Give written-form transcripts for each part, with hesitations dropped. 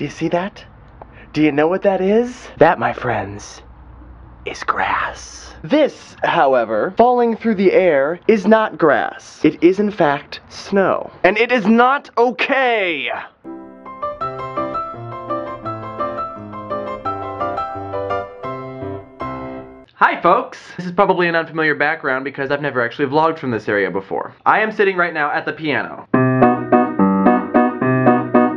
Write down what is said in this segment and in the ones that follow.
Do you see that? Do you know what that is? That, my friends, is grass. This, however, falling through the air, is not grass. It is in fact snow. And it is not okay! Hi folks! This is probably an unfamiliar background because I've never actually vlogged from this area before. I am sitting right now at the piano.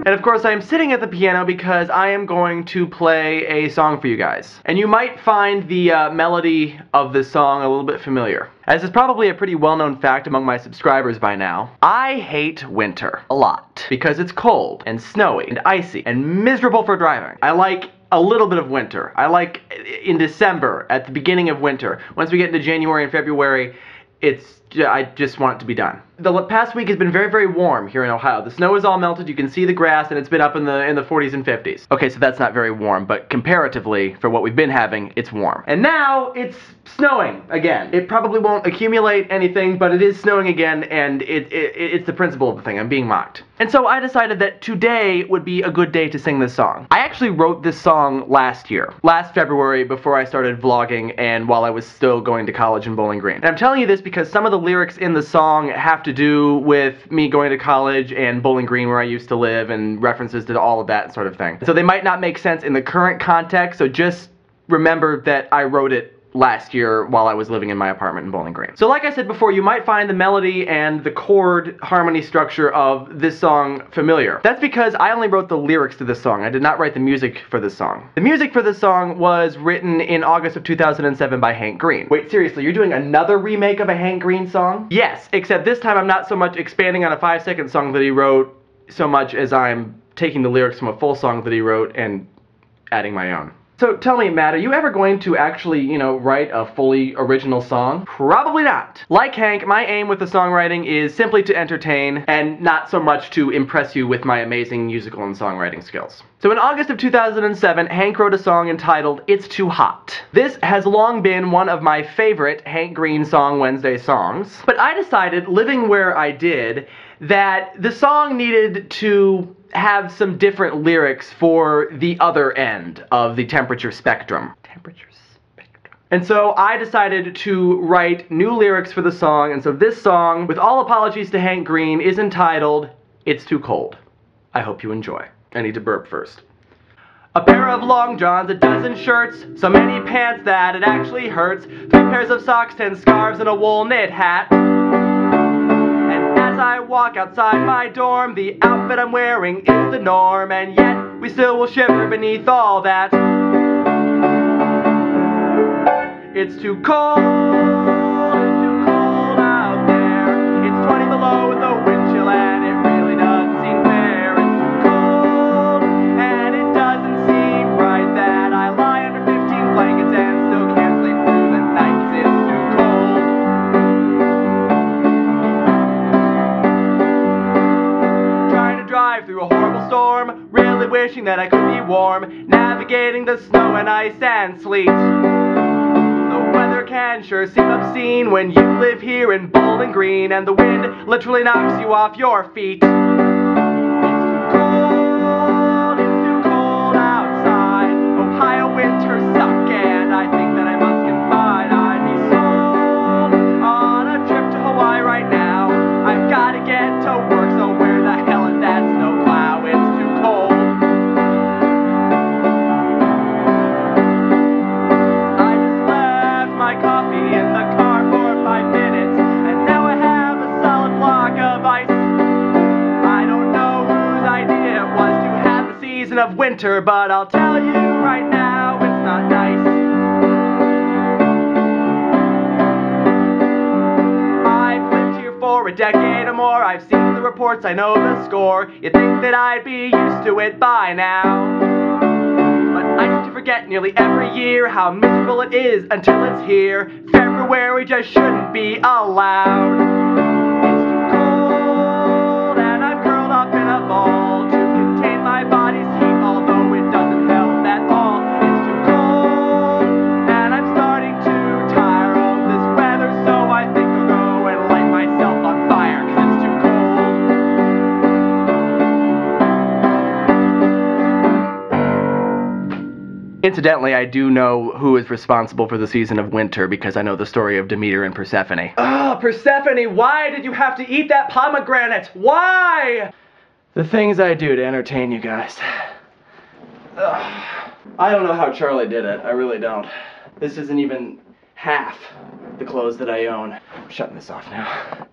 And of course I am sitting at the piano because I am going to play a song for you guys. And you might find the melody of this song a little bit familiar. As is probably a pretty well-known fact among my subscribers by now, I hate winter a lot because it's cold and snowy and icy and miserable for driving. I like a little bit of winter. I like in December, at the beginning of winter. Once we get into January and February, I just want it to be done. The past week has been very, very warm here in Ohio. The snow is all melted, you can see the grass, and it's been up in the 40s and 50s. Okay, so that's not very warm, but comparatively, for what we've been having, it's warm. And now, it's snowing again. It probably won't accumulate anything, but it is snowing again, and it's the principle of the thing. I'm being mocked. And so I decided that today would be a good day to sing this song. I actually wrote this song last year. Last February, before I started vlogging, and while I was still going to college in Bowling Green. And I'm telling you this because some of the lyrics in the song have to do with me going to college and Bowling Green where I used to live and references to all of that sort of thing. So they might not make sense in the current context, so just remember that I wrote it last year while I was living in my apartment in Bowling Green. So like I said before, you might find the melody and the chord harmony structure of this song familiar. That's because I only wrote the lyrics to this song. I did not write the music for this song. The music for this song was written in August of 2007 by Hank Green. Wait, seriously, you're doing another remake of a Hank Green song? Yes, except this time I'm not so much expanding on a 5-second song that he wrote so much as I'm taking the lyrics from a full song that he wrote and adding my own. So tell me, Matt, are you ever going to actually, write a fully original song? Probably not. Like Hank, my aim with the songwriting is simply to entertain and not so much to impress you with my amazing musical and songwriting skills. So in August of 2007, Hank wrote a song entitled It's Too Hot. This has long been one of my favorite Hank Green Song Wednesday songs, but I decided, living where I did, that the song needed to have some different lyrics for the other end of the temperature spectrum. And so I decided to write new lyrics for the song, and so this song, with all apologies to Hank Green, is entitled It's Too Cold. I hope you enjoy. I need to burp first. A pair of long johns, a dozen shirts, so many pants that it actually hurts, 3 pairs of socks, 10 scarves, and a wool knit hat. As I walk outside my dorm, the outfit I'm wearing is the norm, and yet we still will shiver beneath all that. It's too cold out there. It's 20 below with the wind chill, and it really doesn't seem fair. It's too cold, and it doesn't seem right that I lie under 15 blankets and still can't sleep through the night, 'cause it's too cold. Drive through a horrible storm, really wishing that I could be warm, navigating the snow and ice and sleet. The weather can sure seem obscene when you live here in Bowling Green, and the wind literally knocks you off your feet. It's too cold outside. Ohio winters suck, and I think that I must confide. I'd be sold on a trip to Hawaii right now. I've gotta get to work, so where the hell is that snowplow? It's too cold. I just left my coffee in the car for 5 minutes, and now I have a solid block of ice. I don't know whose idea it was to have the season of winter, but I'll tell you right now, it's not nice. I've lived here for a decade or more, I've seen the reports, I know the score. You'd think that I'd be used to it by now, but I seem to forget nearly every year how miserable it is until it's here. February just shouldn't be allowed. It's too cold, and I'm curled up in a ball to contain my body's heat, although it doesn't help at all. It's too cold, and I'm starting to tire of this weather, so I think I'll go and light myself on fire, 'cause it's too cold. Incidentally, I do know who is responsible for the season of winter because I know the story of Demeter and Persephone. Oh, Persephone, why did you have to eat that pomegranate? Why? The things I do to entertain you guys. Ugh. I don't know how Charlie did it. I really don't. This isn't even half the clothes that I own. I'm shutting this off now.